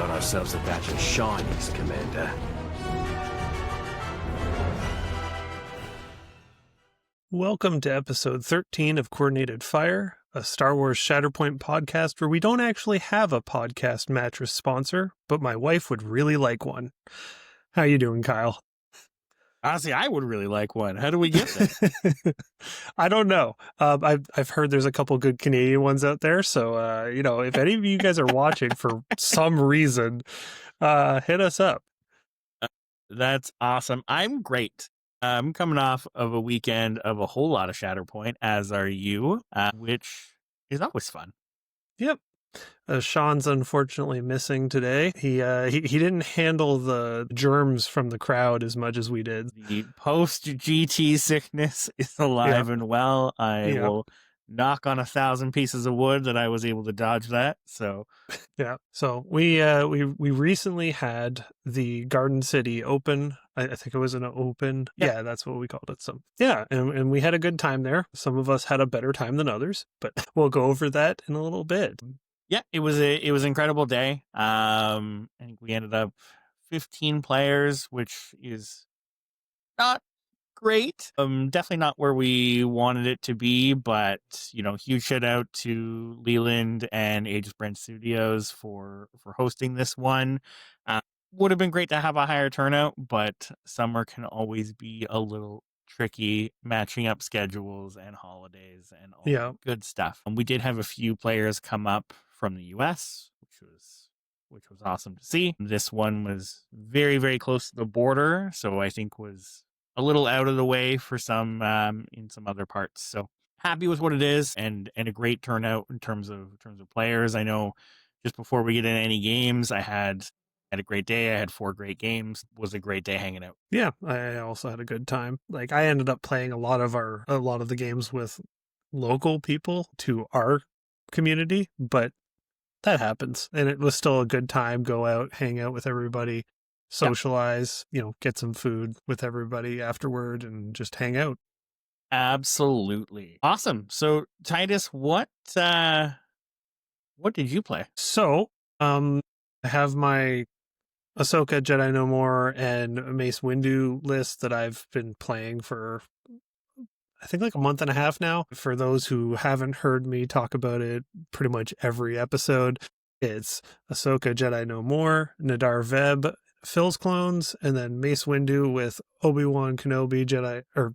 got ourselves a batch of shinies, Commander. Welcome to episode 13 of Coordinated Fire, a Star Wars Shatterpoint podcast where we don't actually have a podcast mattress sponsor, but my wife would really like one. How you doing, Kyle? Honestly, I would really like one. How do we get that? I don't know. I've heard there's a couple good Canadian ones out there. So, if any of you guys are watching for some reason, hit us up. That's awesome. I'm great. I'm coming off of a weekend of a whole lot of Shatterpoint, as are you, which is always fun. Yep. Sean's unfortunately missing today. He didn't handle the germs from the crowd as much as we did. The post-GT sickness is alive and well. I will knock on 1,000 pieces of wood that I was able to dodge that. So, yeah. So we recently had the Garden City open. I think it was an open. Yeah, that's what we called it. So yeah, and we had a good time there. Some of us had a better time than others, but we'll go over that in a little bit. Yeah, it was an incredible day. I think we ended up 15 players, which is not great. Definitely not where we wanted it to be, but huge shout out to Leland and Age of Sprint Studios for hosting this one. Would have been great to have a higher turnout, but summer can always be a little tricky, matching up schedules and holidays and all that good stuff. We did have a few players come up from the US, which was awesome to see. This one was very, very close to the border, so I think was a little out of the way for some in some other parts. So happy with what it is, and a great turnout in terms of players. I know just before we get into any games, I had a great day. I had 4 great games. It was a great day hanging out. Yeah, I also had a good time. Like, I ended up playing a lot of the games with local people to our community, but that happens, and it was still a good time. Go out, hang out with everybody, socialize, get some food with everybody afterward, and just hang out. Absolutely. Awesome. So, Titus, what did you play? So, I have my Ahsoka, Jedi No More, and Mace Windu list that I've been playing for, I think, like a month and a half now. For those who haven't heard me talk about it pretty much every episode, it's Ahsoka, Jedi No More, Nadar Veb, Phil's clones, and then Mace Windu with Obi-Wan Kenobi, Jedi, or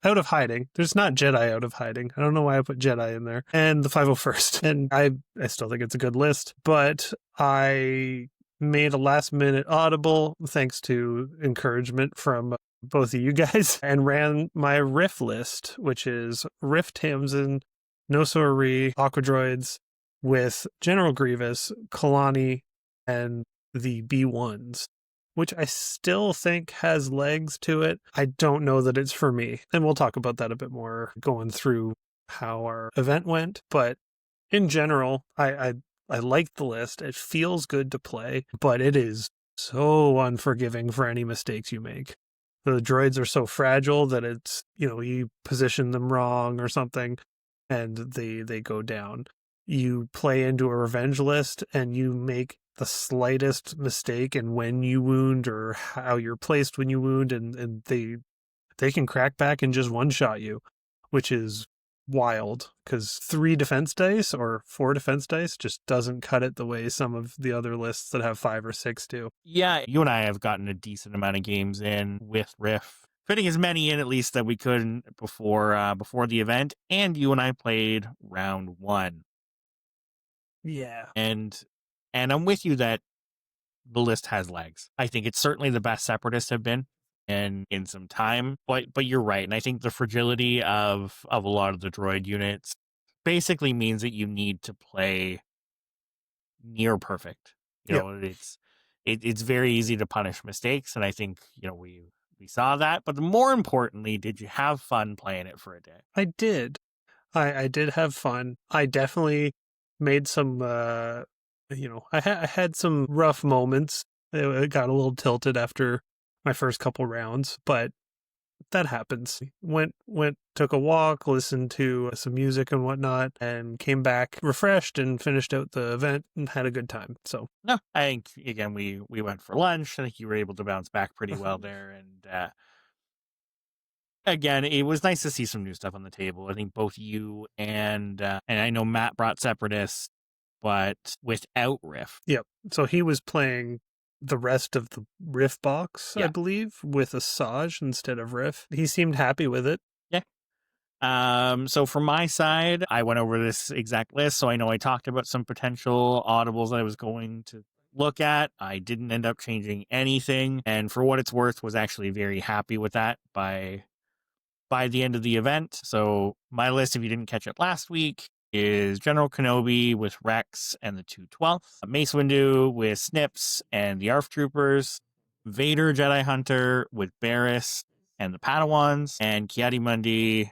Out of Hiding. There's not Jedi Out of Hiding. I don't know why I put Jedi in there. And the 501st. And I still think it's a good list, but I made a last minute audible thanks to encouragement from both of you guys and ran my Riff list, which is Riff Tamsin, Nosori, Aqua Droids with General Grievous, Kalani, and the B1s, which I still think has legs to it. I don't know that it's for me. And we'll talk about that a bit more going through how our event went. But in general, I like the list. It feels good to play, but it is so unforgiving for any mistakes you make. The droids are so fragile that it's, you position them wrong or something and they go down. You play into a revenge list and you make the slightest mistake in when you wound or how you're placed when you wound, and they can crack back and just one-shot you, which is wild, because 3 defense dice or 4 defense dice just doesn't cut it the way some of the other lists that have 5 or 6 do. Yeah, you and I have gotten a decent amount of games in with Riff, fitting as many in at least that we could before the event, and you and I played round 1. Yeah. And I'm with you that the list has legs. I think it's certainly the best Separatists have been in some time, but you're right. And I think the fragility of a lot of the droid units basically means that you need to play near perfect. It's very easy to punish mistakes, and I think we saw that. But more importantly, did you have fun playing it for a day? I did. I did have fun. I definitely made some I had some rough moments. It got a little tilted after my first couple rounds, but that happens. Went, took a walk, listened to some music and whatnot, and came back refreshed and finished out the event and had a good time. So No, I think again we went for lunch. I think you were able to bounce back pretty well there, and again, it was nice to see some new stuff on the table. I think both you and I know Matt brought Separatists, but without Riff. yep. So he was playing the rest of the Riff box, I believe, with Asajj instead of Riff. He seemed happy with it. So from my side, I went over this exact list. So I know I talked about some potential audibles that I was going to look at. I didn't end up changing anything. And for what it's worth, was actually very happy with that by the end of the event. So my list, if you didn't catch it last week, is General Kenobi with Rex and the 212th, Mace Windu with Snips and the ARF Troopers, Vader Jedi Hunter with Barriss and the Padawans, and Ki-Adi-Mundi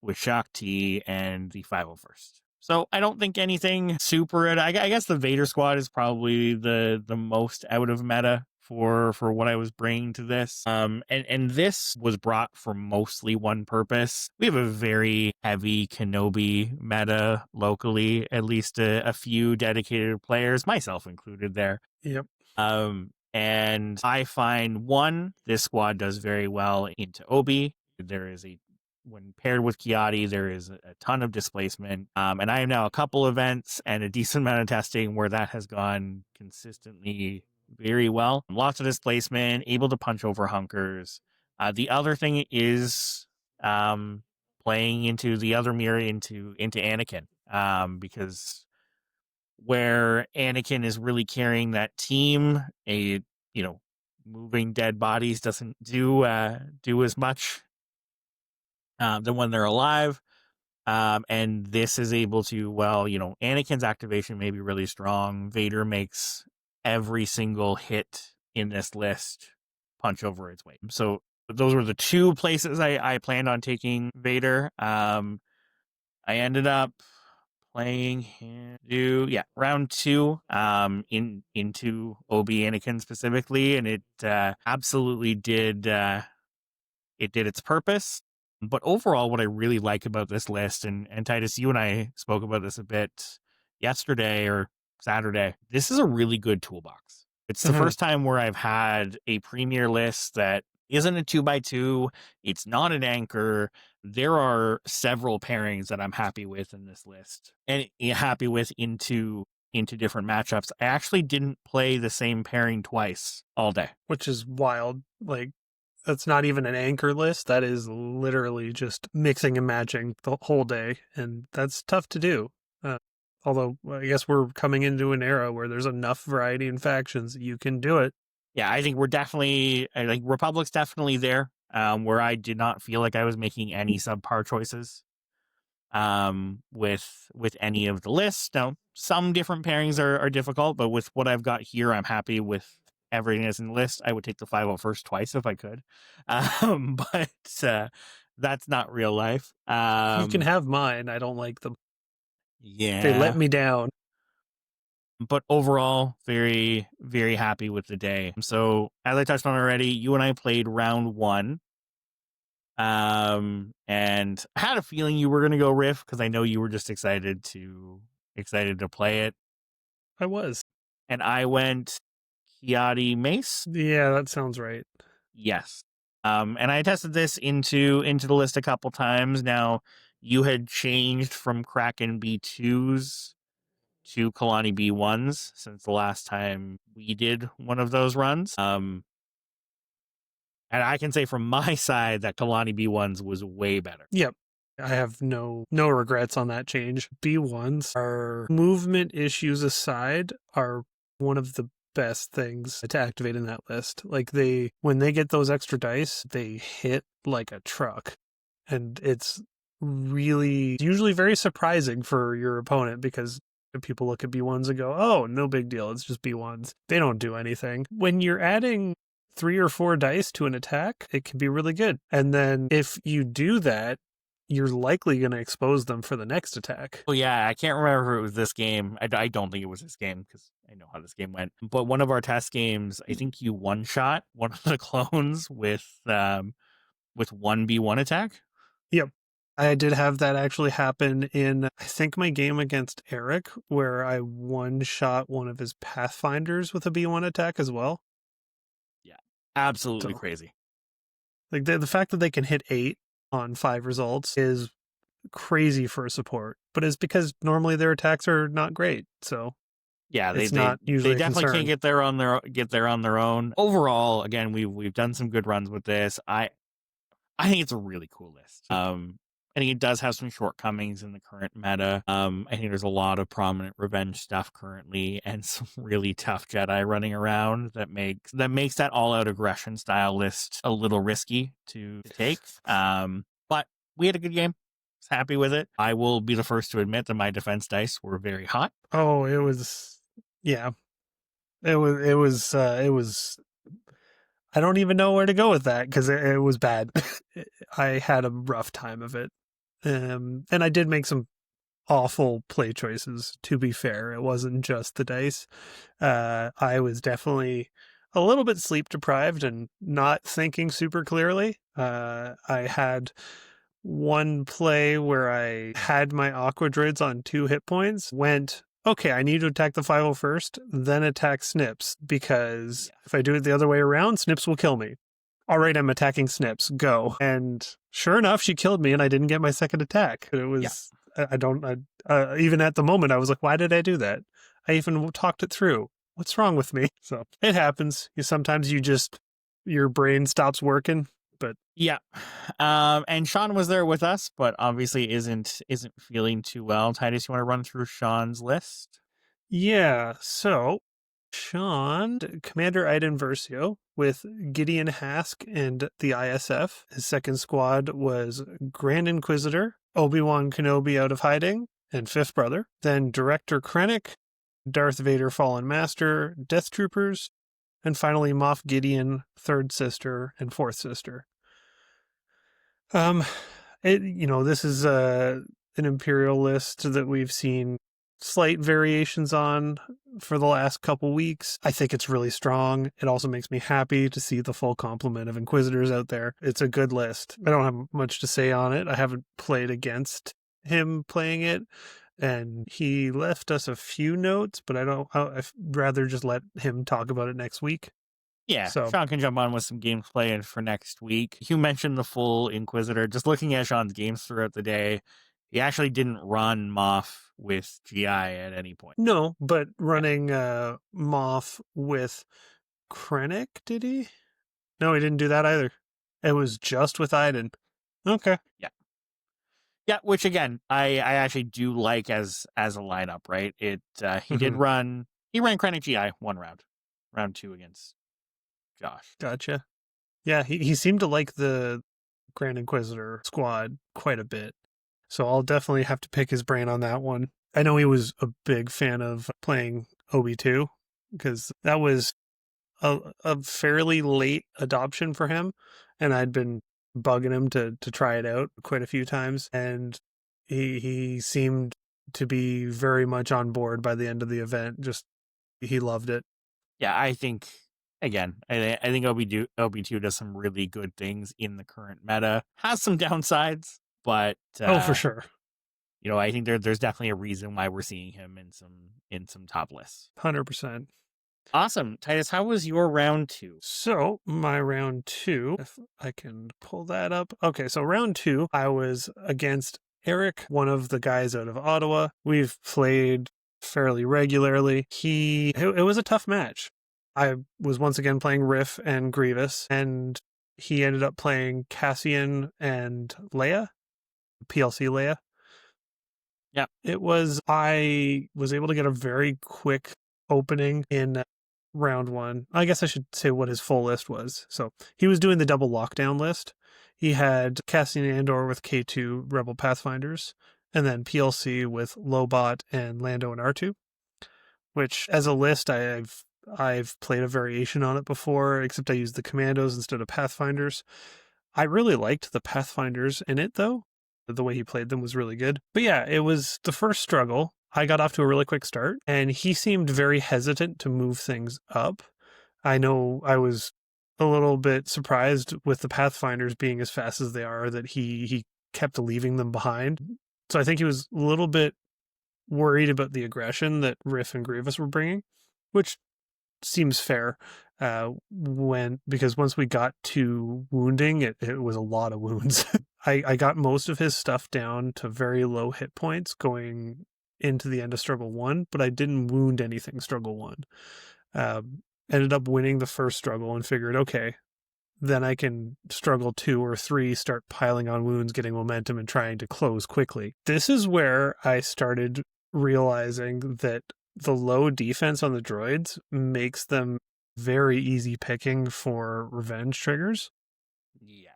with Shaak Ti and the 501st. So I don't think anything super. I guess the Vader squad is probably the most out of meta for what I was bringing to this. And this was brought for mostly one purpose. We have a very heavy Kenobi meta locally, at least a few dedicated players, myself included there. Yep. And I find this squad does very well into Obi. There is when paired with Ki-Adi, there is a ton of displacement. And I have now a couple events and a decent amount of testing where that has gone consistently very well. Lots of displacement, able to punch over hunkers. The other thing is playing into the other mirror into Anakin, because where Anakin is really carrying that team, moving dead bodies doesn't do as much than when they're alive. And this is able to, Anakin's activation may be really strong. Vader makes every single hit in this list punch over its weight. So those were the two places I planned on taking Vader. I ended up playing him round 2 into Obi Anakin specifically, and it absolutely did its purpose. But overall, what I really like about this list, and Titus, you and I spoke about this a bit yesterday or Saturday, this is a really good toolbox. It's the first time where I've had a premier list that isn't a 2x2. It's not an anchor. There are several pairings that I'm happy with in this list and happy with into different matchups. I actually didn't play the same pairing twice all day, which is wild. Like, that's not even an anchor list. That is literally just mixing and matching the whole day. And that's tough to do. Although I guess we're coming into an era where there's enough variety in factions that you can do it. Yeah, I think Republic's definitely there, where I did not feel like I was making any subpar choices with any of the lists. Now, some different pairings are difficult, but with what I've got here, I'm happy with everything that's in the list. I would take the 501st twice if I could. But that's not real life. You can have mine. I don't like them. Yeah. They let me down. But overall, very, very happy with the day. So, as I touched on already, you and I played round 1. And I had a feeling you were going to go Riff because I know you were just excited to play it. I was. And I went Ki-Adi Mace. Yeah, that sounds right. Yes. And I tested this into the list a couple times. Now, you had changed from Kraken B2s to Kalani B1s since the last time we did one of those runs. And I can say from my side that Kalani B1s was way better. Yep. I have no regrets on that change. B1s are, movement issues aside, are one of the best things to activate in that list. Like, when they get those extra dice, they hit like a truck. And it's usually very surprising for your opponent because people look at B1s and go, oh, no big deal, it's just B1s. They don't do anything. When you're adding 3 or 4 dice to an attack, it can be really good. And then if you do that, you're likely going to expose them for the next attack. Oh, yeah. I can't remember if it was this game. I don't think it was this game because I know how this game went. But one of our test games, I think you one-shot one of the clones with with one B1 attack. Yep. I did have that actually happen in, I think, my game against Eric, where I one-shot one of his Pathfinders with a B1 attack as well. Yeah, absolutely So, crazy. like, the fact that they can hit 8 on 5 results is crazy for a support, but it's because normally their attacks are not great, so Yeah, it's not usually they a definitely concern. can't get there on their own. Overall, again, we've done some good runs with this. I think it's a really cool list. I think it does have some shortcomings in the current meta. I think there's a lot of prominent revenge stuff currently, and some really tough Jedi running around that makes that all out aggression style list a little risky to take. But we had a good game. I was happy with it. I will be the first to admit that my defense dice were very hot. Oh, it was, yeah, it was. I don't even know where to go with that because it was bad. I had a rough time of it. And I did make some awful play choices, to be fair. It wasn't just the dice. I was definitely a little bit sleep deprived and not thinking super clearly. I had one play where I had my Aqua Droids on 2 hit points, went, okay, I need to attack the 5 first, then attack Snips, because if I do it the other way around, Snips will kill me. All right, I'm attacking Snips, go. And sure enough, she killed me and I didn't get my second attack. It was, even at the moment, I was like, why did I do that? I even talked it through. What's wrong with me? So it happens. Sometimes your brain stops working. But yeah, and Sean was there with us, but obviously isn't feeling too well. Titus, you want to run through Sean's list? Yeah, so Sean, Commander Iden Versio with Gideon Hask and the ISF. His second squad was Grand Inquisitor, Obi-Wan Kenobi out of hiding, and Fifth Brother. Then Director Krennic, Darth Vader Fallen Master, Death Troopers, and finally Moff Gideon, Third Sister, and Fourth Sister. This is an Imperial list that we've seen slight variations on for the last couple weeks. I think it's really strong. It also makes me happy to see the full complement of Inquisitors out there. It's a good list. I don't have much to say on it. I haven't played against him playing it, and he left us a few notes, but I'd rather just let him talk about it next week. Yeah, so Sean can jump on with some gameplay for next week. You mentioned the full Inquisitor. Just looking at Sean's games throughout the day, he actually didn't run Moff with GI at any point. No, but running Moff with Krennic, did he? No, he didn't do that either. It was just with Iden. Okay. Yeah, which again, I actually do like as a lineup, right? He ran Krennic GI one round 2 against Josh. Gotcha. Yeah, he seemed to like the Grand Inquisitor squad quite a bit. So I'll definitely have to pick his brain on that one. I know he was a big fan of playing Obi-2 because that was a fairly late adoption for him. And I'd been bugging him to try it out quite a few times. And he seemed to be very much on board by the end of the event. Just, he loved it. Yeah, I think... Again, I think Obi-2 does some really good things in the current meta. Has some downsides, but for sure. I think there's definitely a reason why we're seeing him in some top lists. 100%. Awesome. Titus, how was your round 2? So my round 2, if I can pull that up. Okay, so round 2, I was against Eric, one of the guys out of Ottawa. We've played fairly regularly. It was a tough match. I was once again playing Riff and Grievous, and he ended up playing Cassian and Leia, PLC Leia. Yeah. I was able to get a very quick opening in round 1. I guess I should say what his full list was. So he was doing the double lockdown list. He had Cassian Andor with K2 Rebel Pathfinders, and then PLC with Lobot and Lando and R2, which as a list I've played a variation on it before, except I used the Commandos instead of Pathfinders. I really liked the Pathfinders in it, though. The way he played them was really good. But yeah, it was the first struggle. I got off to a really quick start, and he seemed very hesitant to move things up. I know I was a little bit surprised with the Pathfinders being as fast as they are that he kept leaving them behind. So I think he was a little bit worried about the aggression that Riff and Grievous were bringing, which seems fair. Because once we got to wounding, it was a lot of wounds. I got most of his stuff down to very low hit points going into the end of Struggle 1, but I didn't wound anything Struggle 1. Ended up winning the first struggle and figured, okay, then I can Struggle 2 or 3, start piling on wounds, getting momentum, and trying to close quickly. This is where I started realizing that the low defense on the droids makes them very easy picking for revenge triggers. Yes.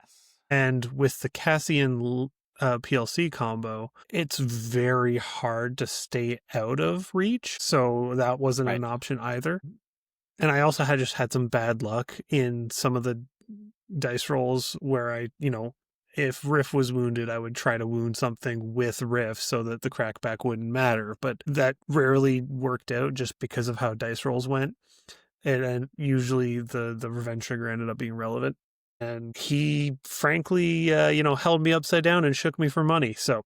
And with the Cassian PLC combo, it's very hard to stay out of reach. So that wasn't an option either. And I also just had some bad luck in some of the dice rolls where if Riff was wounded, I would try to wound something with Riff so that the crackback wouldn't matter. But that rarely worked out just because of how dice rolls went. And usually the revenge trigger ended up being relevant. And he, frankly, held me upside down and shook me for money. So,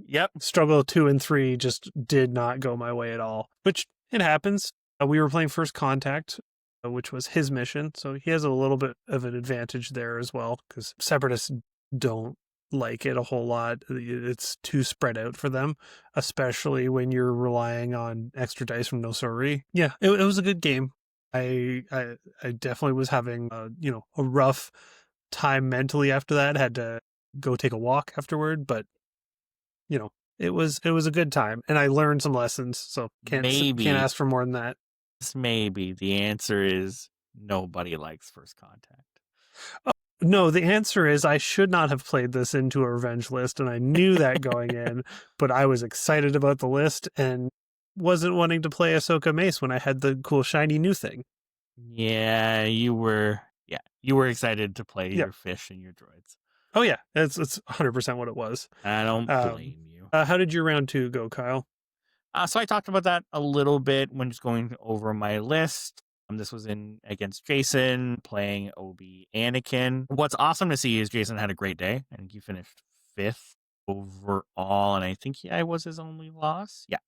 yep. Struggle 2 and 3 just did not go my way at all, which it happens. We were playing First Contact, which was his mission. So he has a little bit of an advantage there as well, because Separatists don't like it a whole lot. It's too spread out for them, especially when you're relying on extra dice from No Sorry. Yeah, it was a good game. I definitely was having a rough time mentally after that. Had to go take a walk afterward, but it was a good time, and I learned some lessons. So can't ask for more than that. Maybe the answer is nobody likes First Contact. No, the answer is I should not have played this into a revenge list, and I knew that going in, but I was excited about the list and wasn't wanting to play Ahsoka Mace when I had the cool shiny new thing. Yeah, you were excited to play your fish and your droids. Oh yeah, it's 100% what it was. I don't blame you. How did your round 2 go, Kyle? So I talked about that a little bit when just going over my list. This was in against Jason, playing Obi Anakin. What's awesome to see is Jason had a great day. I think he finished 5th overall, and I think I was his only loss. Yeah.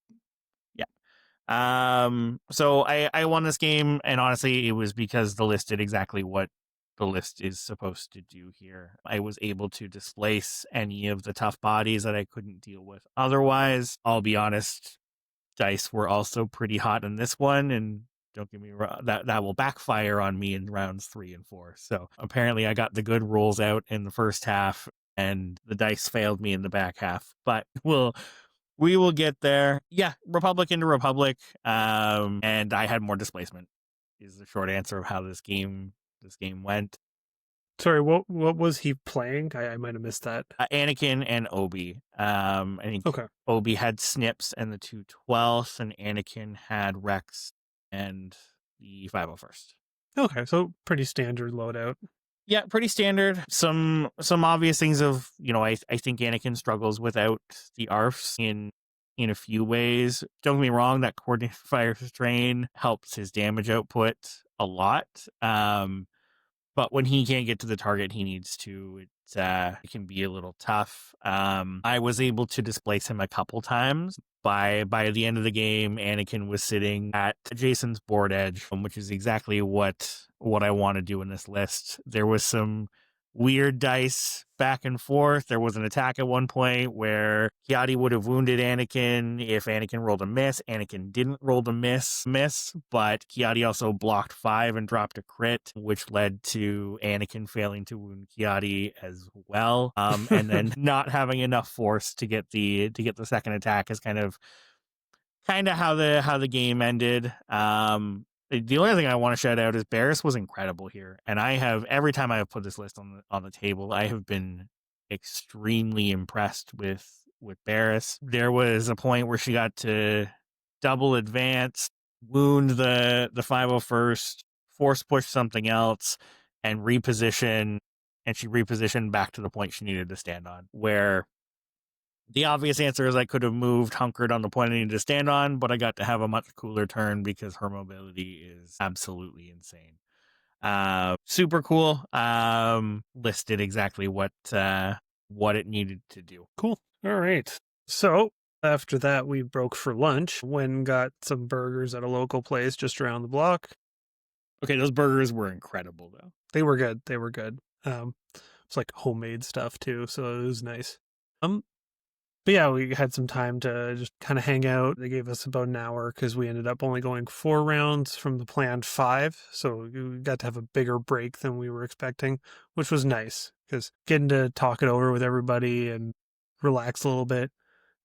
So I won this game, and honestly, it was because the list did exactly what the list is supposed to do here. I was able to displace any of the tough bodies that I couldn't deal with otherwise. I'll be honest, dice were also pretty hot in this one, and don't get me wrong, that will backfire on me in rounds 3 and 4. So apparently I got the good rolls out in the first half, and the dice failed me in the back half. But we will get there. Yeah, Republic into Republic, and I had more displacement is the short answer of how this game went. Sorry, what was he playing? I might have missed that. Anakin and Obi. I think Obi had Snips and the 212th, and Anakin had Rex and the 501st. Okay, so pretty standard loadout. Yeah, pretty standard. Some obvious things of, I think Anakin struggles without the ARFs in a few ways. Don't get me wrong, that coordinated fire strain helps his damage output a lot. But when he can't get to the target he needs to, it can be a little tough. I was able to displace him a couple times. By the end of the game, Anakin was sitting at Jason's board edge, which is exactly what I want to do in this list. There was some weird dice back and forth. There was an attack at one point where Kiadi would have wounded Anakin if Anakin rolled a miss. Anakin didn't roll the miss, but Kiadi also blocked 5 and dropped a crit, which led to Anakin failing to wound Kiadi as well. And then not having enough force to get the second attack is kind of how the game ended. The only thing I want to shout out is Barris was incredible here. And every time I have put this list on the table, I have been extremely impressed with Barris. There was a point where she got to double advance, wound the 501st, force push something else, and reposition. And she repositioned back to the point she needed to stand on, where the obvious answer is I could have moved hunkered on the point I needed to stand on, but I got to have a much cooler turn because her mobility is absolutely insane. Super cool. Listed exactly what it needed to do. Cool. All right. So after that, we broke for lunch. Wen got some burgers at a local place just around the block. Okay, those burgers were incredible, though. They were good. They were good. It's like homemade stuff too, so it was nice. But yeah, we had some time to just kind of hang out. They gave us about an hour because we ended up only going 4 rounds from the planned 5. So we got to have a bigger break than we were expecting, which was nice because getting to talk it over with everybody and relax a little bit,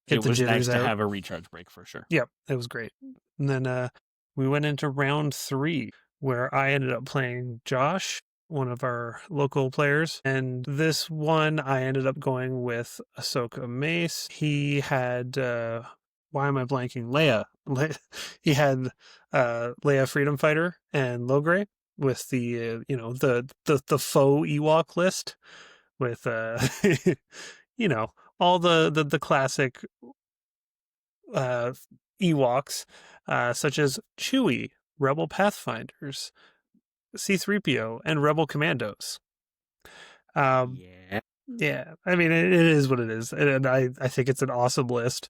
get It the was jitters nice to out. have a recharge break for sure. Yep, it was great. And then we went into round 3 where I ended up playing Josh, one of our local players. And this one, I ended up going with Ahsoka Mace. He had, why am I blanking? Leia. He had Leia Freedom Fighter and Logray with the, the faux Ewok list with, all the classic Ewoks, such as Chewie, Rebel Pathfinders, C-3PO, and Rebel Commandos. Yeah. Yeah, I mean, it is what it is. And I think it's an awesome list.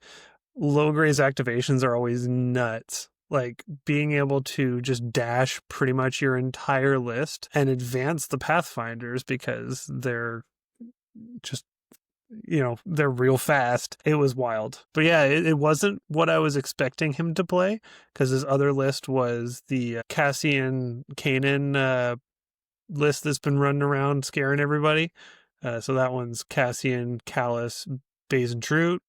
Logray's activations are always nuts. Like being able to just dash pretty much your entire list and advance the Pathfinders because they're just they're real fast. It was wild. But yeah, it wasn't what I was expecting him to play because his other list was the Cassian Kanan list that's been running around scaring everybody. So that one's Cassian, Callus, Baze and Trute,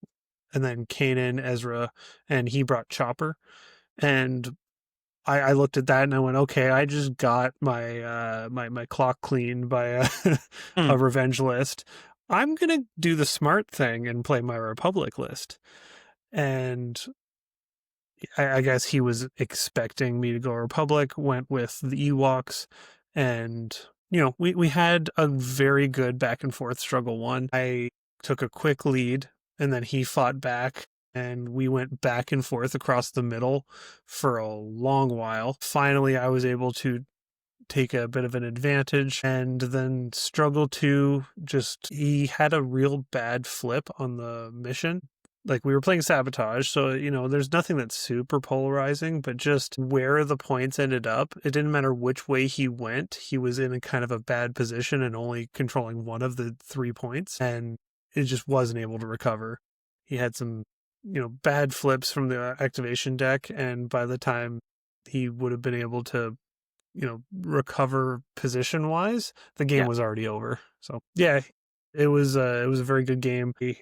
and then Kanan, Ezra, and he brought Chopper. And I looked at that and I went, okay, I just got my my clock cleaned by a revenge list. I'm going to do the smart thing and play my Republic list. And I guess he was expecting me to go Republic, went with the Ewoks, and, we had a very good back and forth struggle one. I took a quick lead, and then he fought back, and we went back and forth across the middle for a long while. Finally, I was able to take a bit of an advantage and then struggle to he had a real bad flip on the mission. Like we were playing sabotage, so there's nothing that's super polarizing, but just where the points ended up, it didn't matter which way he went. He was in a kind of a bad position and only controlling one of the 3 points, and it just wasn't able to recover. He had some bad flips from the activation deck, and by the time he would have been able to recover position wise, the game was already over. So yeah, it was a very good game. We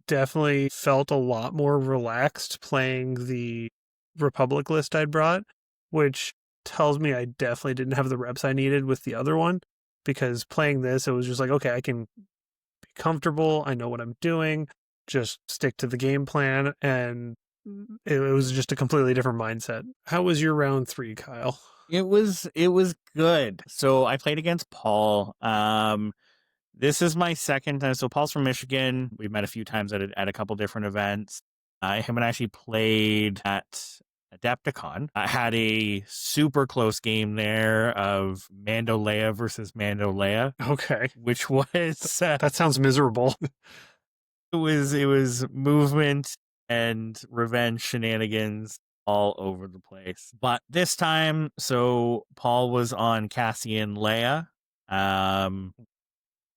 definitely felt a lot more relaxed playing the Republic list I'd brought, which tells me I definitely didn't have the reps I needed with the other one, because playing this, it was just like, okay, I can be comfortable. I know what I'm doing. Just stick to the game plan. And it was just a completely different mindset. How was your round 3, Kyle? It was good. So I played against Paul. This is my second time. So Paul's from Michigan. We've met a few times at a couple different events. Him and I actually played at Adepticon. I had a super close game there of Mando Leia versus Mando Leia. Okay. Which was that sounds miserable. It was movement and revenge shenanigans all over the place. But this time, so Paul was on Cassian Leia.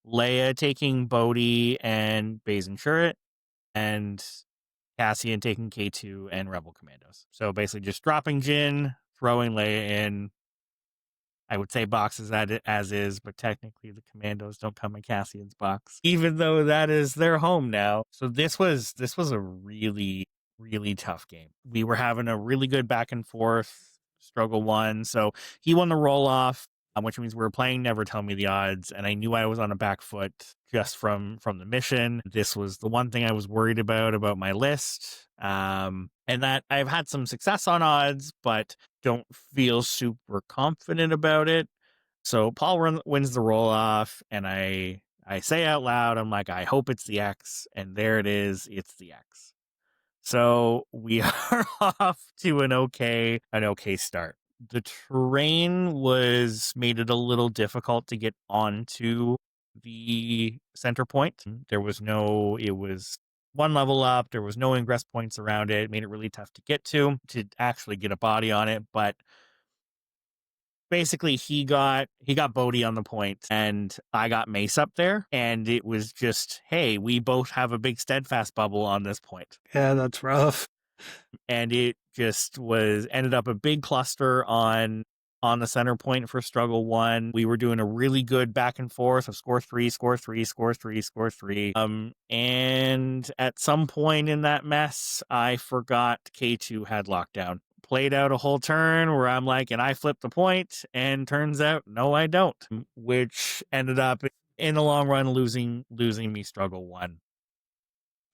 Leia taking Bodhi and Baze and Chirrut, and Cassian taking K2 and Rebel Commandos. So basically just dropping Jin, throwing Leia in. I would say boxes as is, but technically the Commandos don't come in Cassian's box, even though that is their home now. So this was a really, really tough game. We were having a really good back and forth struggle one. So he won the roll off, which means we were playing Never Tell Me the Odds, and I knew I was on a back foot just from the mission. This was the one thing I was worried about my list. And that I've had some success on odds, but don't feel super confident about it. So Paul wins the roll off, and I say out loud, I'm like, I hope it's the X, and there it is. It's the X. So we are off to an okay start. The terrain made it a little difficult to get onto the center point. It was one level up. There was no ingress points around it. It made it really tough to get to actually get a body on it. But basically he got Bodhi on the point and I got Mace up there, and it was just, hey, we both have a big steadfast bubble on this point. Yeah, that's rough. And it just ended up a big cluster on the center point for struggle 1. We were doing a really good back and forth of score 3, score 3, score 3, score 3. And at some point in that mess, I forgot K2 had lockdown. Played out a whole turn where I'm like, and I flipped the point, and turns out, no, I don't, which ended up in the long run losing me struggle 1.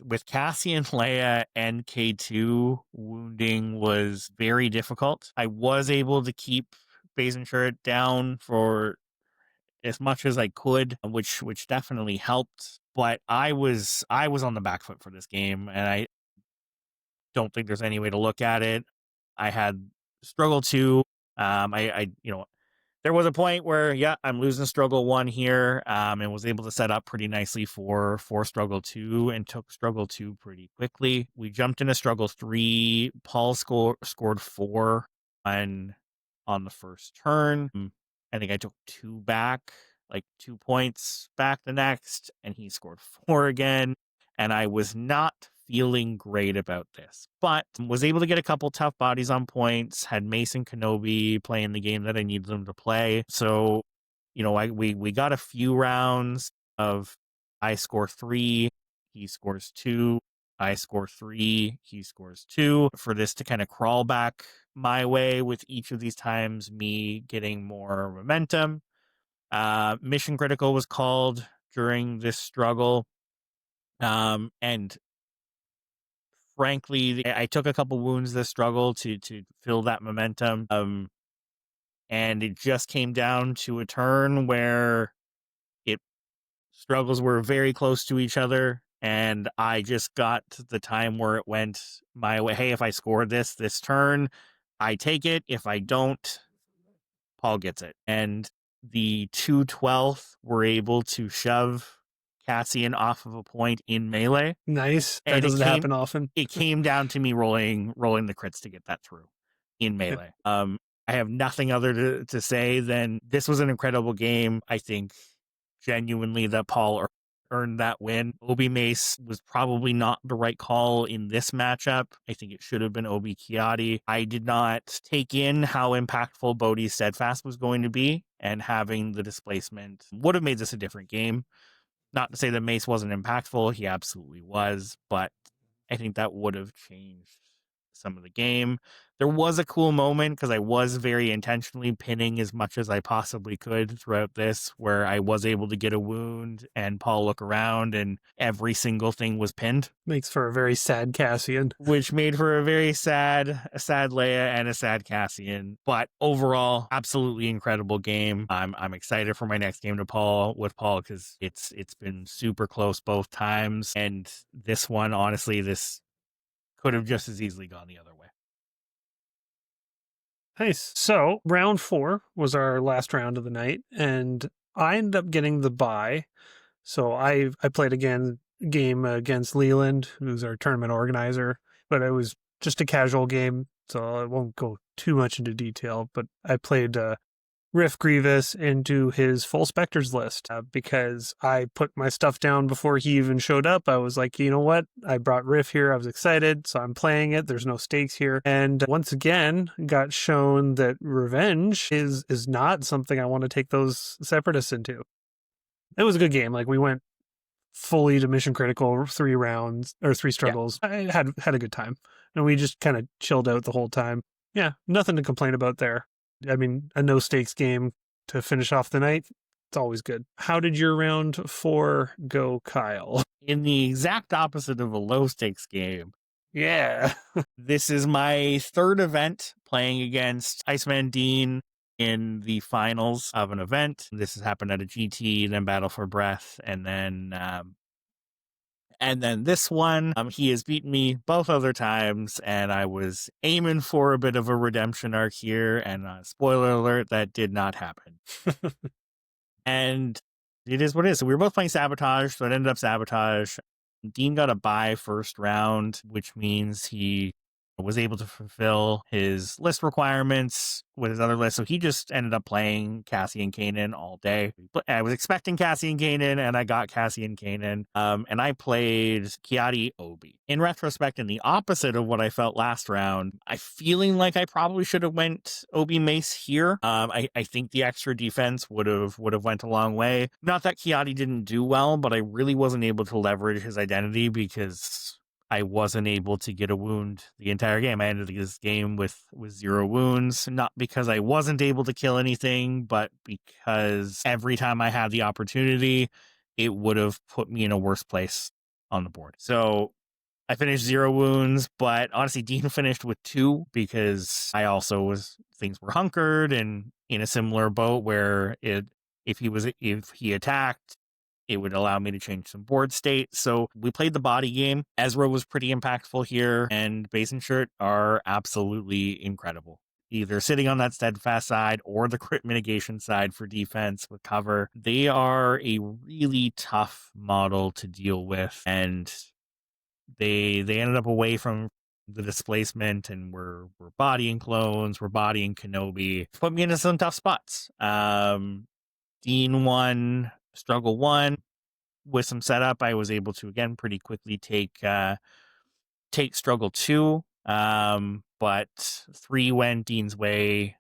With Cassie and Leia and K2, wounding was very difficult. I was able to keep Basenshurt down for as much as I could, which definitely helped. But I was on the back foot for this game, and I don't think there's any way to look at it. I had struggle 2. There was a point where, I'm losing struggle 1 here, and was able to set up pretty nicely for struggle 2 and took struggle 2 pretty quickly. We jumped into struggle 3. Paul scored 4 on the first turn. I think I took 2 back, like 2 points back the next, and he scored 4 again. And I was not feeling great about this, but was able to get a couple tough bodies on points, had Mace and Kenobi playing the game that I needed them to play. So, we got a few rounds of I score 3, he scores 2, I score 3, he scores 2, for this to kind of crawl back my way, with each of these times me getting more momentum. Mission critical was called during this struggle. And frankly, I took a couple wounds this struggle to fill that momentum. And it just came down to a turn where struggles were very close to each other, and I just got the time where it went my way. Hey, if I score this turn, I take it. If I don't, Paul gets it. And the 2/12 were able to shove Cassian off of a point in melee. Nice. That And doesn't happen often. It came down to me rolling the crits to get that through in melee. I have nothing other to say than this was an incredible game. I think genuinely that Paul earned that win. Obi Mace was probably not the right call in this matchup. I think it should have been Obi Kiadi. I did not take in how impactful Bodhi's Steadfast was going to be, and having the displacement would have made this a different game. Not to say that Mace wasn't impactful, he absolutely was, but I think that would have changed some of the game. There was a cool moment because I was very intentionally pinning as much as I possibly could throughout this, where I was able to get a wound and Paul look around and every single thing was pinned. Makes for a very sad Cassian. Which made for a very sad Leia and a sad Cassian. But overall, absolutely incredible game. I'm excited for my next game with Paul because it's been super close both times. And this one, honestly, this could have just as easily gone the other way. Nice. So round 4 was our last round of the night, and I ended up getting the bye. So I played game against Leland, who's our tournament organizer, but it was just a casual game, so I won't go too much into detail. But I played Riff Grievous into his full Spectres list because I put my stuff down before he even showed up. I was like, you know what? I brought Riff here. I was excited, so I'm playing it. There's no stakes here. And once again, got shown that revenge is not something I want to take those Separatists into. It was a good game. Like, we went fully to mission critical 3 rounds or 3 struggles. Yeah. I had a good time, and we just kind of chilled out the whole time. Yeah, nothing to complain about there. I mean, a no stakes game to finish off the night, it's always good. How did your round 4 go, Kyle? In the exact opposite of a low stakes game. Yeah. This is my 3rd event playing against Iceman Dean in the finals of an event. This has happened at a GT, then Battle for Breath, and then And then this one, he has beaten me both other times, and I was aiming for a bit of a redemption arc here, and spoiler alert, that did not happen. And it is what it is. So we were both playing Sabotage, so it ended up Sabotage. Dean got a bye first round, which means he was able to fulfill his list requirements with his other list. So he just ended up playing Cassian Kanan all day. I was expecting Cassian Kanan, and I got Cassian Kanan. And I played Kiadi Obi. In retrospect, in the opposite of what I felt last round, I feeling like I probably should have went Obi Mace here. I think the extra defense would have went a long way. Not that Kiadi didn't do well, but I really wasn't able to leverage his identity because I wasn't able to get a wound the entire game. I ended this game with 0 wounds, not because I wasn't able to kill anything, but because every time I had the opportunity, it would have put me in a worse place on the board. So I finished 0 wounds, but honestly, Dean finished with 2 because I also things were hunkered and in a similar boat where if he attacked, it would allow me to change some board state. So we played the body game. Ezra was pretty impactful here, and Base and Shirt are absolutely incredible. Either sitting on that steadfast side or the crit mitigation side for defense with cover. They are a really tough model to deal with, and they ended up away from the displacement, and we're bodying clones, we're bodying Kenobi. Put me into some tough spots. Dean won Struggle 1. With some setup, I was able to again pretty quickly take Struggle 2. But 3 went Dean's way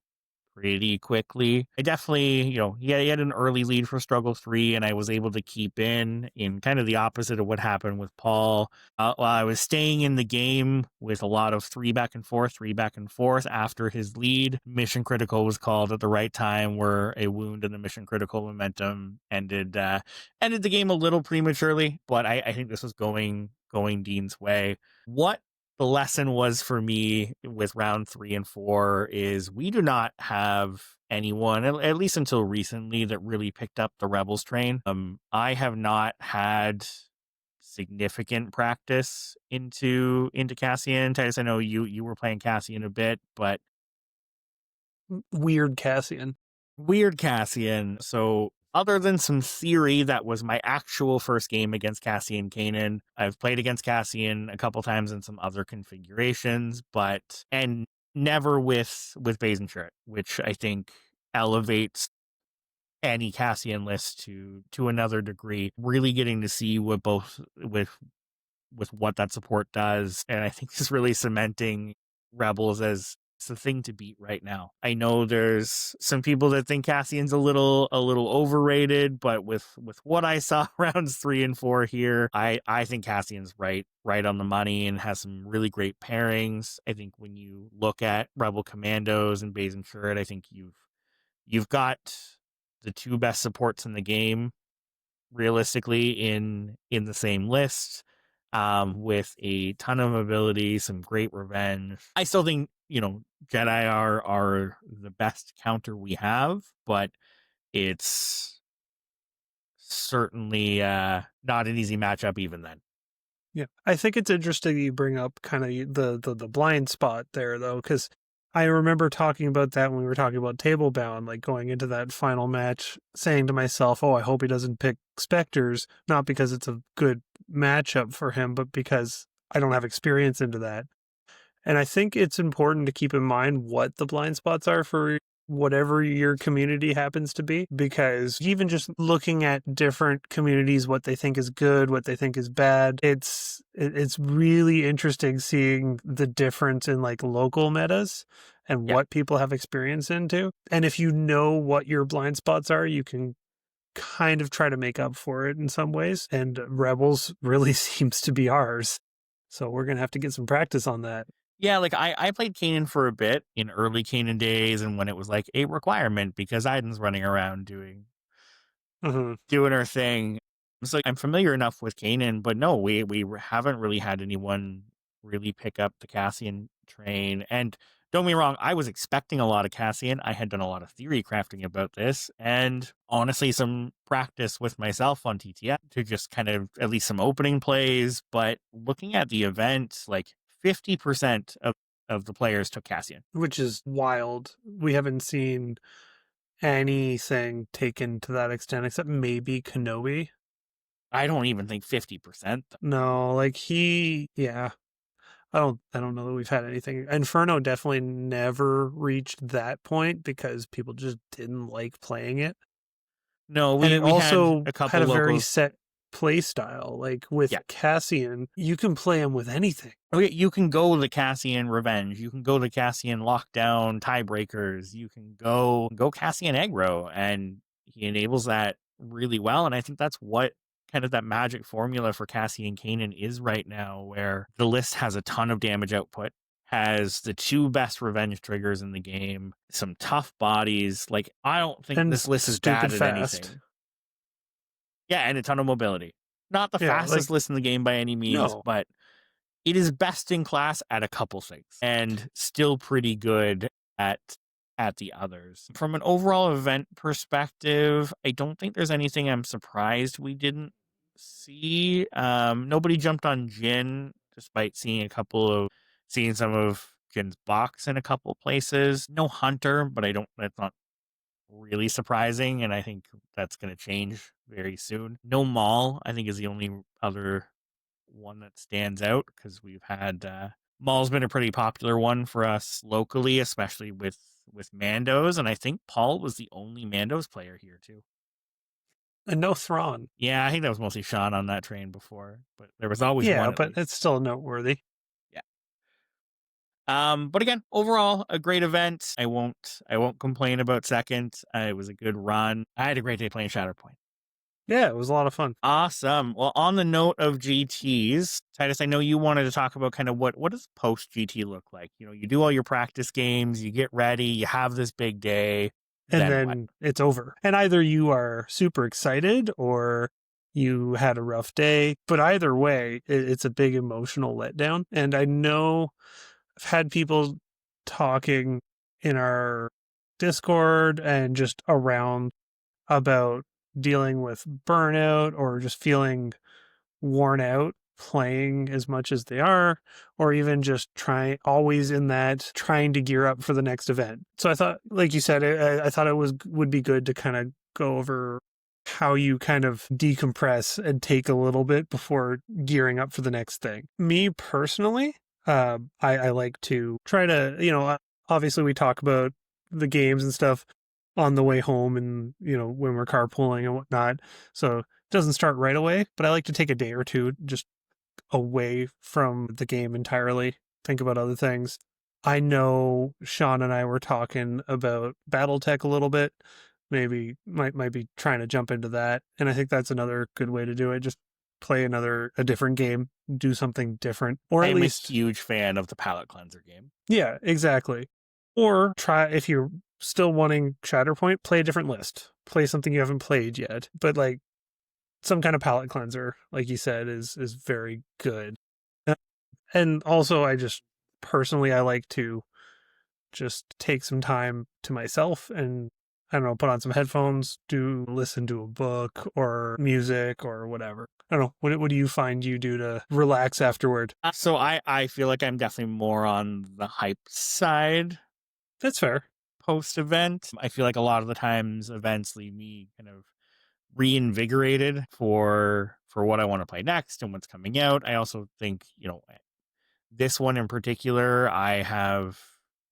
pretty quickly. I definitely, he had an early lead for Struggle 3, and I was able to keep in kind of the opposite of what happened with Paul. While I was staying in the game with a lot of 3 back and forth after his lead, Mission Critical was called at the right time, where a wound in the Mission Critical momentum ended the game a little prematurely, but I think this was going Dean's way. What the lesson was for me with round 3 and 4 is we do not have anyone, at least until recently, that really picked up the Rebels train. I have not had significant practice into Cassian. Titus, I know you were playing Cassian a bit, but Weird Cassian. So other than some theory, that was my actual first game against Cassian Kanan. I've played against Cassian a couple times in some other configurations, and never with Base and Shirt, which I think elevates any Cassian list to another degree. Really getting to see what what that support does, and I think is really cementing Rebels as the thing to beat right now. I know there's some people that think Cassian's a little overrated, but with what I saw rounds 3 and 4 here, I think Cassian's right on the money and has some really great pairings. I think when you look at Rebel Commandos and Base and Shirt, I think you've got the 2 best supports in the game realistically in the same list. With a ton of ability, some great revenge. I still think, Jedi are the best counter we have, but it's certainly not an easy matchup even then. Yeah, I think it's interesting you bring up kind of the blind spot there, though, because I remember talking about that when we were talking about Table Bound, like going into that final match, saying to myself, oh, I hope he doesn't pick Spectres, not because it's a good matchup for him, but because I don't have experience into that. And I think it's important to keep in mind what the blind spots are for whatever your community happens to be, because even just looking at different communities, what they think is good, what they think is bad, it's really interesting seeing the difference in like local metas and what people have experience into. And if you know what your blind spots are, you can kind of try to make up for it in some ways. And Rebels really seems to be ours. So we're going to have to get some practice on that. Yeah, like I played Kanan for a bit in early Kanan days, and when it was like a requirement because Iden's running around doing her thing. So I'm familiar enough with Kanan, but no, we haven't really had anyone really pick up the Cassian train. And Don't get me wrong, I was expecting a lot of Cassian. I had done a lot of theory crafting about this, and honestly, some practice with myself on TTF to just kind of at least some opening plays. But looking at the event, like 50% of the players took Cassian. Which is wild. We haven't seen anything taken to that extent except maybe Kenobi. I don't even think 50%. No, like yeah. I don't know that we've had anything. Inferno definitely never reached that point because people just didn't like playing it. No, And it we also had a couple had a very locals. set play style. Like with Yeah. Cassian, you can play him with anything. Okay, you can go the Cassian Revenge. You can go the Cassian Lockdown Tiebreakers. You can go Cassian Aggro, and he enables that really well. And I think that's what kind of that magic formula for Cassian Kanan is right now, where the list has a ton of damage output, has the 2 best revenge triggers in the game, some tough bodies. Like, I don't think And this list is stupid bad at fast. anything. Yeah, and a ton of mobility. Not the Yeah, fastest list in the game by any means, No. but it is best in class at a couple things and still pretty good at the others. From an overall event perspective, I don't think there's anything I'm surprised we didn't see. Nobody jumped on Jin, despite seeing some of Jin's box in a couple places. No Hunter, but that's not really surprising, and I think that's going to change very soon. No Maul, I think, is the only other one that stands out, because we've had Maul's been a pretty popular one for us locally, especially with Mandos, and I think Paul was the only Mandos player here too. And no Thrawn. Yeah, I think that was mostly Sean on that train before, but there was always one. Yeah, at but least. it's still noteworthy. But again, overall, a great event. I won't complain about second. It was a good run. I had a great day playing Shatterpoint. Yeah, it was a lot of fun. Awesome. Well, on the note of GTs, Titus, I know you wanted to talk about kind of what does post GT look like? You know, you do all your practice games, you get ready, you have this big day, And then then what? it's over. And either you are super excited or you had a rough day. But either way, it's a big emotional letdown. And I know I've had people talking in our Discord and just around about dealing with burnout or just feeling worn out playing as much as they are, or even just always in that trying to gear up for the next event. So I thought, like you said, I thought it would be good to kind of go over how you kind of decompress and take a little bit before gearing up for the next thing. Me personally, I like to try to, obviously we talk about the games and stuff on the way home and, when we're carpooling and whatnot. So it doesn't start right away, but I like to take a day or two just away from the game entirely, think about other things. I know Sean and I were talking about BattleTech a little bit. Maybe might be trying to jump into that. And I think that's another good way to do it. Just play a different game, do something different. Or at least I'm a huge fan of the palate cleanser game. Yeah, exactly. Or try, if you're still wanting Shatterpoint, play a different list. Play something you haven't played yet. But like some kind of palate cleanser, like you said, is very good. And also I like to just take some time to myself and, I don't know, put on some headphones, listen to a book or music or whatever. I don't know. What do you find you do to relax afterward? So I feel like I'm definitely more on the hype side. That's fair. Post event, I feel like a lot of the times events leave me kind of reinvigorated for what I want to play next and what's coming out. I also think, this one in particular, I have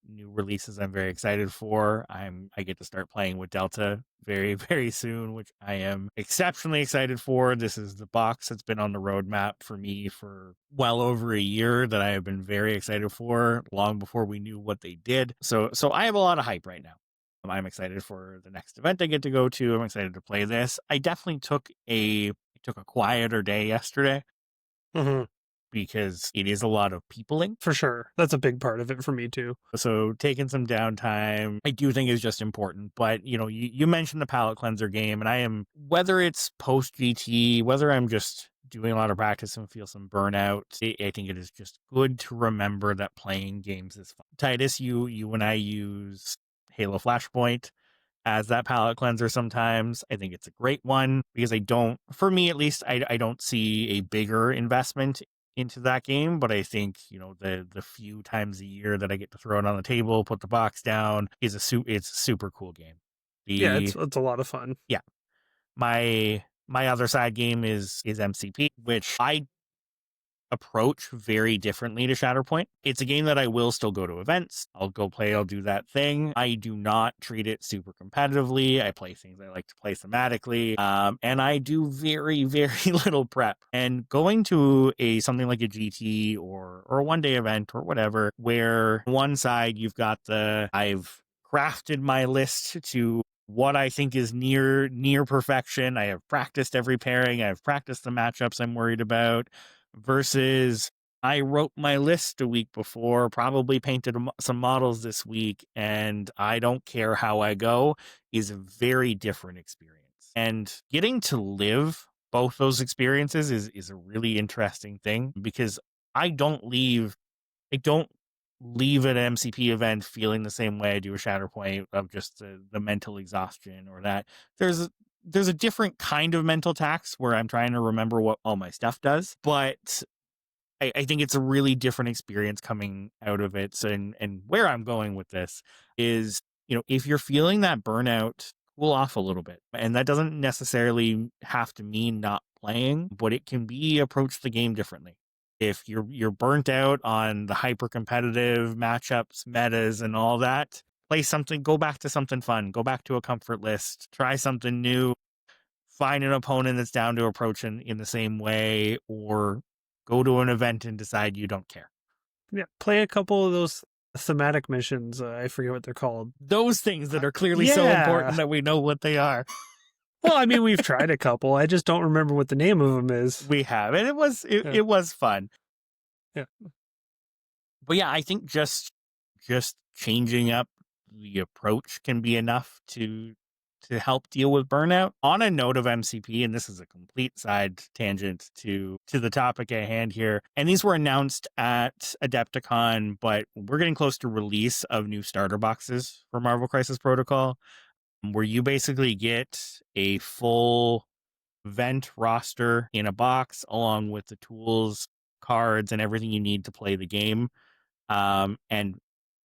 new releases I'm very excited for. I get to start playing with Delta very, very soon, which I am exceptionally excited for. This is the box that's been on the roadmap for me for well over a year that I have been very excited for, long before we knew what they did. So I have a lot of hype right now. I'm excited for the next event I get to go to. I'm excited to play this. I definitely took a quieter day yesterday. Mm-hmm. Because it is a lot of peopling. For sure. That's a big part of it for me too. So taking some downtime, I do think is just important. But, you mentioned the palate cleanser game, and whether it's post GT, whether I'm just doing a lot of practice and feel some burnout, I think it is just good to remember that playing games is fun. Titus, you and I use Halo Flashpoint as that palate cleanser sometimes. I think it's a great one because for me at least, I don't see a bigger investment into that game, but I think, the few times a year that I get to throw it on the table, put the box down, it's a super cool game. It's a lot of fun. Yeah. My other side game is MCP, which I approach very differently to Shatterpoint. It's a game that I will still go to events. I'll go play, I'll do that thing. I do not treat it super competitively. I play things I like to play thematically. And I do very, very little prep. And going to something like a GT or a one-day event or whatever, where one side you've got I've crafted my list to what I think is near perfection. I have practiced every pairing. I've practiced the matchups I'm worried about. Versus I wrote my list a week before, probably painted some models this week, and I don't care how I go, is a very different experience. And getting to live both those experiences is a really interesting thing, because I don't leave an MCP event feeling the same way I do a Shatterpoint, of just the mental exhaustion, or that there's a different kind of mental tax where I'm trying to remember what all my stuff does, but I think it's a really different experience coming out of it. So, and where I'm going with this is, if you're feeling that burnout, cool off a little bit. And that doesn't necessarily have to mean not playing, but it can be approach the game differently. If you're burnt out on the hyper competitive matchups, metas, and all that, play something, go back to something fun, go back to a comfort list, try something new, find an opponent that's down to approach in the same way, or go to an event and decide you don't care. Yeah, play a couple of those thematic missions. I forget what they're called. Those things that are clearly so important that we know what they are. Well, I mean, we've tried a couple. I just don't remember what the name of them is. We have, and it was fun. Yeah. But yeah, I think just changing up the approach can be enough to help deal with burnout. On a note of MCP, and this is a complete side tangent to the topic at hand here, and these were announced at Adepticon, but we're getting close to release of new starter boxes for Marvel Crisis Protocol, where you basically get a full event roster in a box along with the tools, cards, and everything you need to play the game. And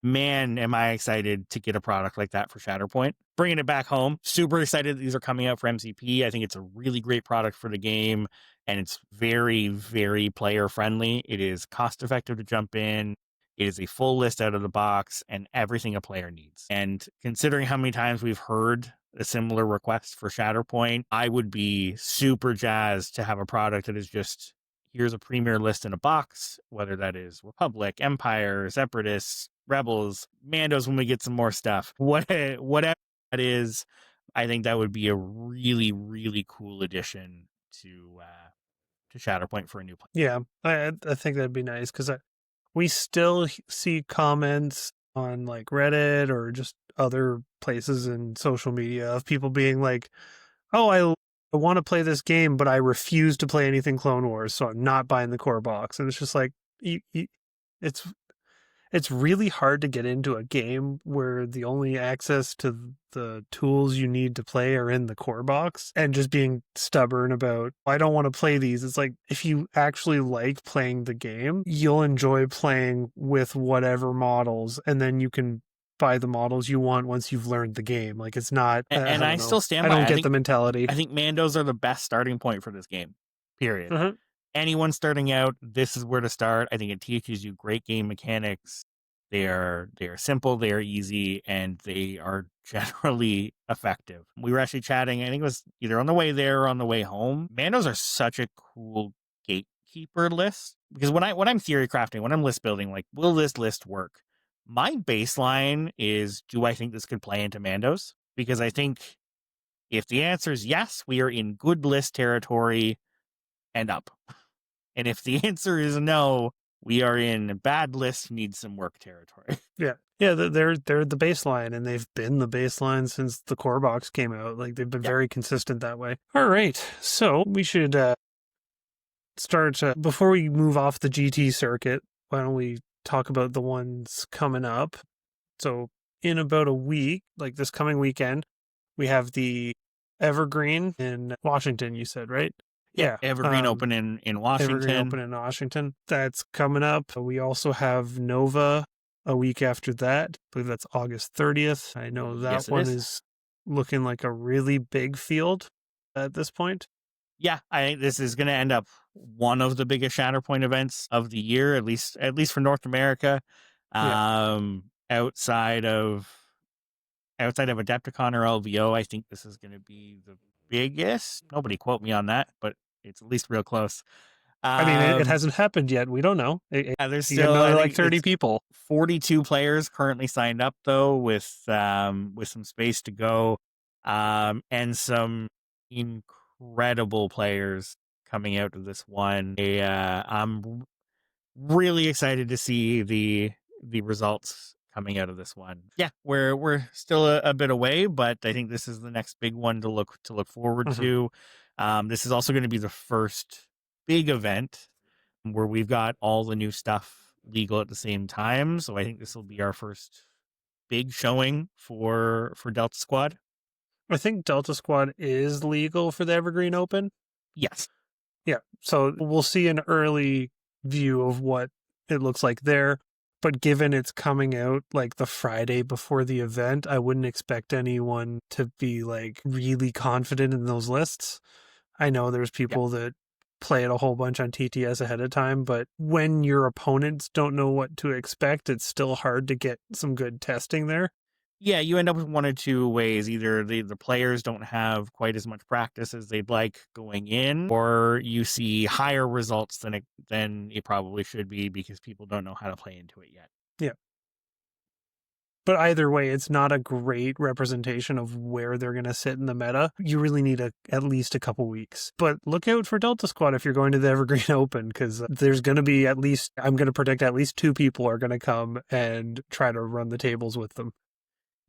man, am I excited to get a product like that for Shatterpoint. Bringing it back home. Super excited that these are coming out for MCP. I think it's a really great product for the game, and it's very, very player friendly. It is cost effective to jump in. It is a full list out of the box and everything a player needs. And considering how many times we've heard a similar request for Shatterpoint, I would be super jazzed to have a product that is just, here's a premier list in a box, whether that is Republic, Empire, Separatists, Rebels, Mandos when we get some more stuff. Whatever that is, I think that would be a really, really cool addition to Shatterpoint for a new player. Yeah, I think that'd be nice, because we still see comments on like Reddit or just other places in social media of people being like, oh, I want to play this game, but I refuse to play anything Clone Wars, so I'm not buying the core box. And it's just like, it's really hard to get into a game where the only access to the tools you need to play are in the core box, and just being stubborn about, I don't want to play these. It's like, if you actually like playing the game, you'll enjoy playing with whatever models, and then you can buy the models you want once you've learned the game. Like, it's not, and I still stand by. I don't get the mentality. I think Mandos are the best starting point for this game, period. Uh-huh. Anyone starting out, this is where to start. I think it teaches you great game mechanics. They are simple, they are easy, and they are generally effective. We were actually chatting, I think it was either on the way there or on the way home. Mandos are such a cool gatekeeper list, because when I'm theory crafting, when I'm list building, like, will this list work? My baseline is, do I think this could play into Mandos? Because I think if the answer is yes, we are in good list territory and up. And if the answer is no, we are in bad list, needs some work territory. Yeah. They're the baseline, and they've been the baseline since the core box came out. Like, they've been very consistent that way. All right, so we should start before we move off the GT circuit. Why don't we talk about the ones coming up? So in about a week, like this coming weekend, we have the Evergreen in Washington. You said, right? Yeah, Evergreen Open in Washington. Evergreen Open in Washington. That's coming up. We also have Nova a week after that. I believe that's August 30th. I know that Yes, it one is. is looking like a really big field at this point. Yeah, I think this is going to end up one of the biggest Shatterpoint events of the year, at least for North America. Outside of Adepticon or LVO, I think this is going to be the biggest. Nobody quote me on that, but it's at least real close. I mean, it hasn't happened yet. We don't know. There's you got still another I like think 30 it's people. 42 players currently signed up though, with some space to go, and some incredible players coming out of this one. I'm really excited to see the results coming out of this one. Yeah, we're still a bit away, but I think this is the next big one to look forward to. This is also going to be the first big event where we've got all the new stuff legal at the same time. So I think this will be our first big showing for Delta Squad. I think Delta Squad is legal for the Evergreen Open. Yes. Yeah. So we'll see an early view of what it looks like there. But given it's coming out like the Friday before the event, I wouldn't expect anyone to be like really confident in those lists. I know there's people that play it a whole bunch on TTS ahead of time, but when your opponents don't know what to expect, it's still hard to get some good testing there. Yeah, you end up with one of two ways. Either the players don't have quite as much practice as they'd like going in, or you see higher results than it probably should be because people don't know how to play into it yet. Yeah. But either way, it's not a great representation of where they're going to sit in the meta. You really need at least a couple weeks. But look out for Delta Squad if you're going to the Evergreen Open, because there's going to be I'm going to predict at least 2 people are going to come and try to run the tables with them.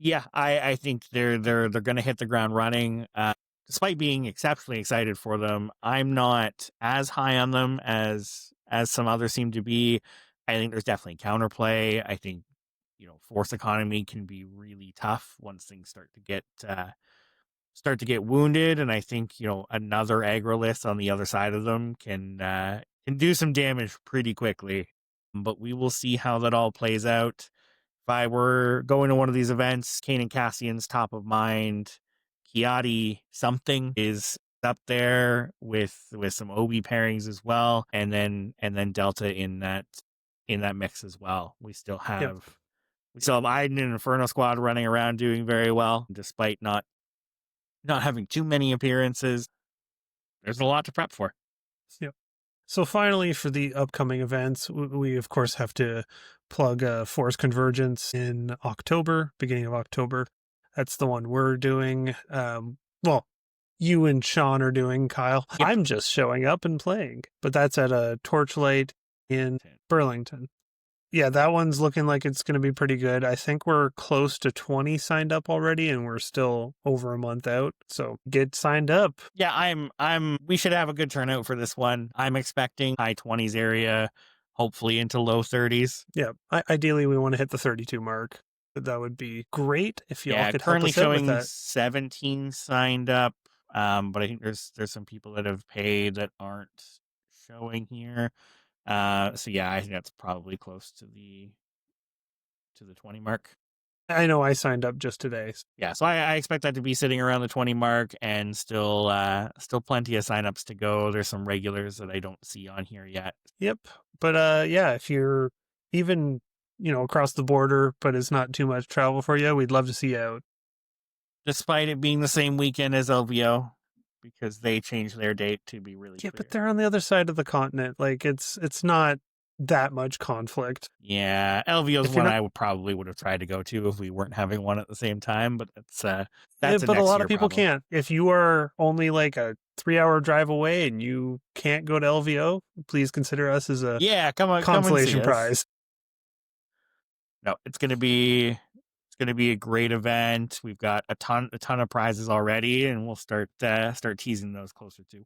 Yeah, I think they're going to hit the ground running. Despite being exceptionally excited for them, I'm not as high on them as some others seem to be. I think there's definitely counterplay. I think force economy can be really tough once things start to get wounded, and I think another aggro list on the other side of them can do some damage pretty quickly. But we will see how that all plays out. If I were going to one of these events, Kane and Cassian's top of mind. Kiadi something is up there with some Obi pairings as well, and then Delta in that mix as well. We still have Iden and Inferno Squad running around doing very well, despite not having too many appearances. There's a lot to prep for. Yep. So finally, for the upcoming events, we of course have to plug Force Convergence in October, beginning of October. That's the one we're doing. Well, you and Sean are doing, Kyle. Yep. I'm just showing up and playing. But that's at a Torchlight in Burlington. Yeah, that one's looking like it's going to be pretty good. I think we're close to 20 signed up already, and we're still over a month out. So get signed up. Yeah, we should have a good turnout for this one. I'm expecting high 20s area, hopefully into low 30s. Yeah, ideally we want to hit the 32 mark. That would be great if y'all could help currently us out with showing that. 17 signed up, but I think there's some people that have paid that aren't showing here. So yeah, I think that's probably close to the 20 mark. I know I signed up just today. Yeah, so I expect that to be sitting around the 20 mark, and still plenty of signups to go. There's some regulars that I don't see on here yet. Yep. But yeah, if you're even, across the border, but it's not too much travel for you, we'd love to see you out. Despite it being the same weekend as LVO, because they changed their date to be really clear. But they're on the other side of the continent. Like it's not that much conflict. Yeah, LVO's one I probably would have tried to go to if we weren't having one at the same time, but that's but a lot of people can't. If you are only like a 3-hour drive away and you can't go to LVO, please consider us as a consolation prize. No, it's gonna be a great event. We've got a ton of prizes already, and we'll start teasing those closer too.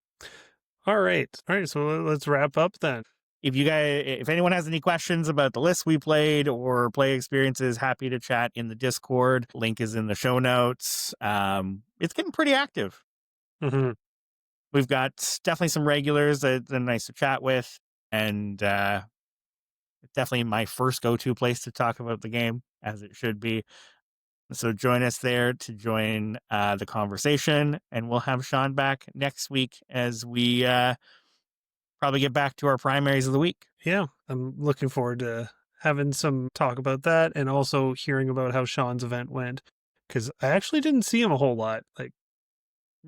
All right. So let's wrap up then. If anyone has any questions about the list we played or play experiences, happy to chat in the Discord. Link is in the show notes. It's getting pretty active. Mm-hmm. We've got definitely some regulars that are nice to chat with, and definitely my first go-to place to talk about the game, as it should be. So join us there to join the conversation, and we'll have Sean back next week as we probably get back to our primaries of the week. Yeah, I'm looking forward to having some talk about that and also hearing about how Sean's event went, because I actually didn't see him a whole lot. Like,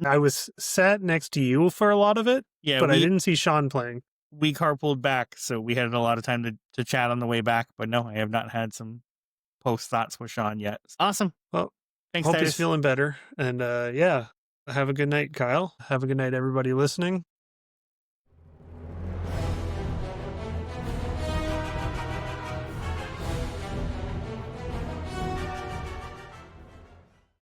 I was sat next to you for a lot of it, Yeah, but I didn't see Sean playing. We carpooled back, so we had a lot of time to chat on the way back. But no, I have not had some post thoughts with Sean yet. Awesome. Well, thanks, hope Titus. he's feeling better. And yeah, have a good night, Kyle. Have a good night, everybody listening.